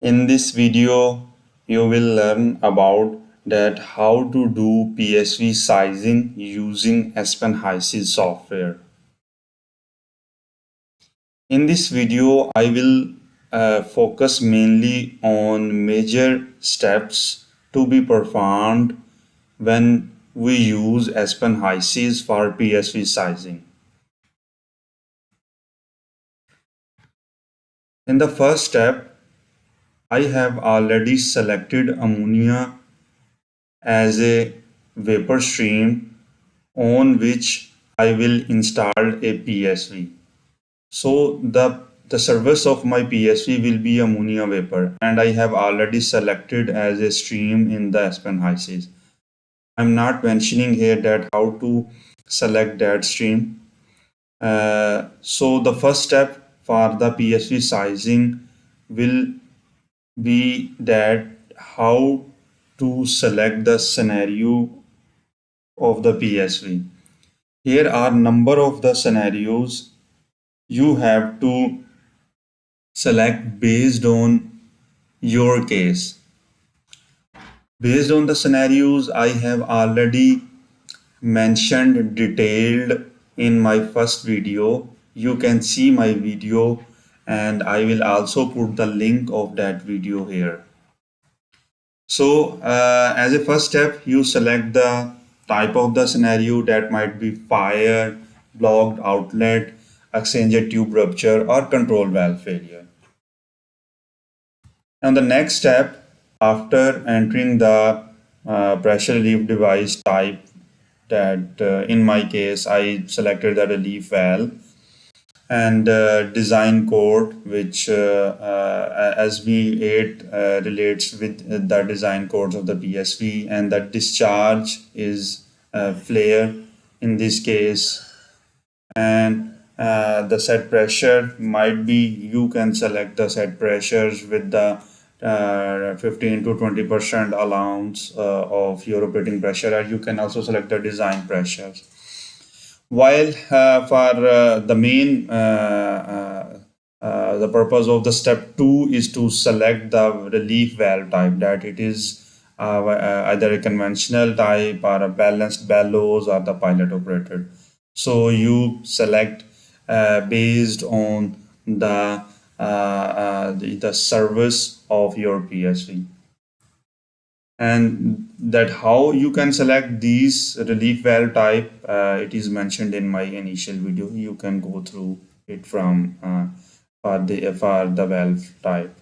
In this video, you will learn about that how to do PSV sizing using Aspen HYSYS software. In this video, I will focus mainly on major steps to be performed when we use Aspen HYSYS for PSV sizing. In the first step, I have already selected ammonia as a vapor stream on which I will install a PSV. So the surface of my PSV will be ammonia vapor, and I have already selected as a stream in the Aspen HYSYS. I'm not mentioning here that how to select that stream. So the first step for the PSV sizing will be that how to select the scenario of the PSV. Here are number of the scenarios you have to select based on your case. Based on the scenarios I have already mentioned detailed in my first video. You can see my video and I will also put the link of that video here. So as a first step, you select the type of the scenario that might be fire, blocked outlet, exchanger tube rupture, or control valve failure. And the next step, after entering the pressure relief device type, that in my case I selected the relief valve, and design code, which SB8 relates with the design codes of the PSV, and the discharge is flare in this case, and the set pressure might be, you can select the set pressures with the 15 to 20% allowance of your operating pressure, and you can also select the design pressures. While for the main the purpose of the step 2 is to select the relief valve type, that it is either a conventional type or a balanced bellows or the pilot operated. So you select based on the service of your PSV, and that how you can select these relief valve type, it is mentioned in my initial video. You can go through it from for the valve type.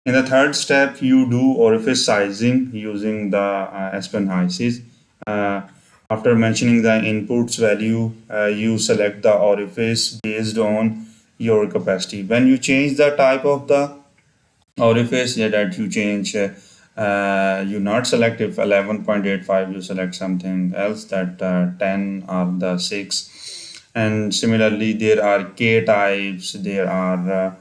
In the third step, you do orifice sizing using the Aspen HYSYS. Uh, After mentioning the inputs value, you select the orifice based on your capacity. When you change the type of the orifice, yeah, that you change, you not select if 11.85, you select something else, that 10 or the 6. And similarly, there are K types, there are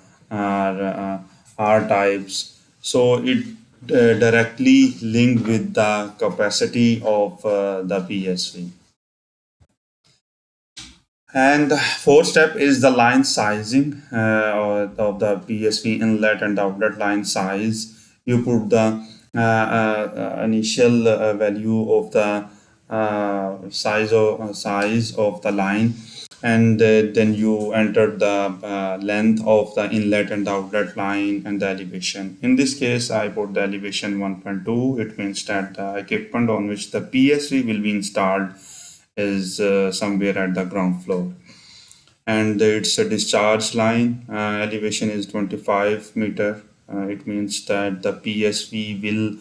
R types. So it directly linked with the capacity of the PSV. And the fourth step is the line sizing of the PSV inlet and outlet line size. You put the initial value of the size of the line, and then you enter the length of the inlet and the outlet line and the elevation. In this case, I put the elevation 1.2. It means that the equipment on which the PSV will be installed is somewhere at the ground floor, and its a discharge line elevation is 25 meter. It means that the PSV will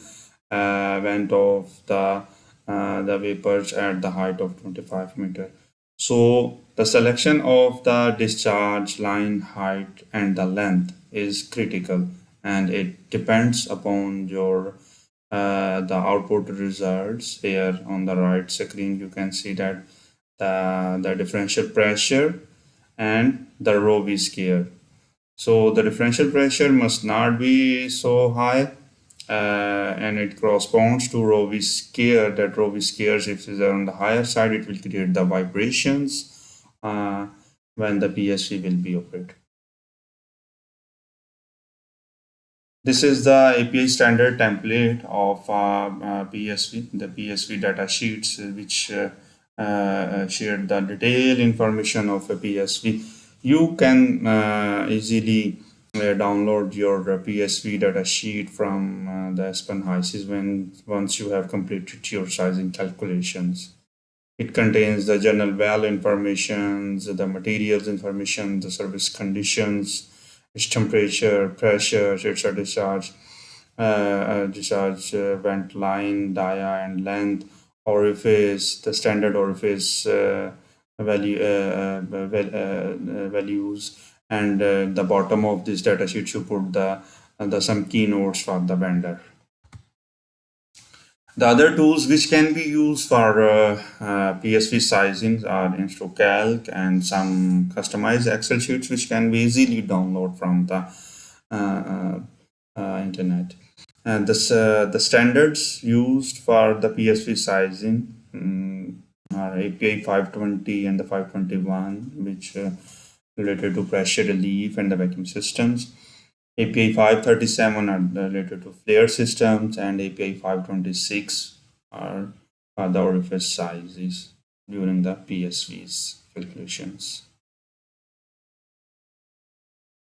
went off the vapors at the height of 25 meter. So the selection of the discharge line height and the length is critical, and it depends upon your the output results. Here on the right screen you can see that the differential pressure and the rho v square. So the differential pressure must not be so high, and it corresponds to rho v square. That rho v squares, if it is on the higher side, it will create the vibrations when the PSV will be operated. This is the API standard template of PSV, the PSV data sheets, which shared the detailed information of a PSV. You can easily download your PSV data sheet from the Aspen HYSYS when once you have completed your sizing calculations. It contains the general value information, the materials information, the service conditions, its temperature, pressure, its discharge vent line, dia, and length, orifice, the standard orifice values, and the bottom of this data sheet you put the some keynotes for the vendor. The other tools which can be used for PSV sizing are InstoCalc and some customized Excel sheets which can be easily download from the internet. And the standards used for the PSV sizing are API 520 and the 521, which related to pressure relief and the vacuum systems. API 537 are related to flare systems, and API 526 are the orifice sizes during the PSV's calculations.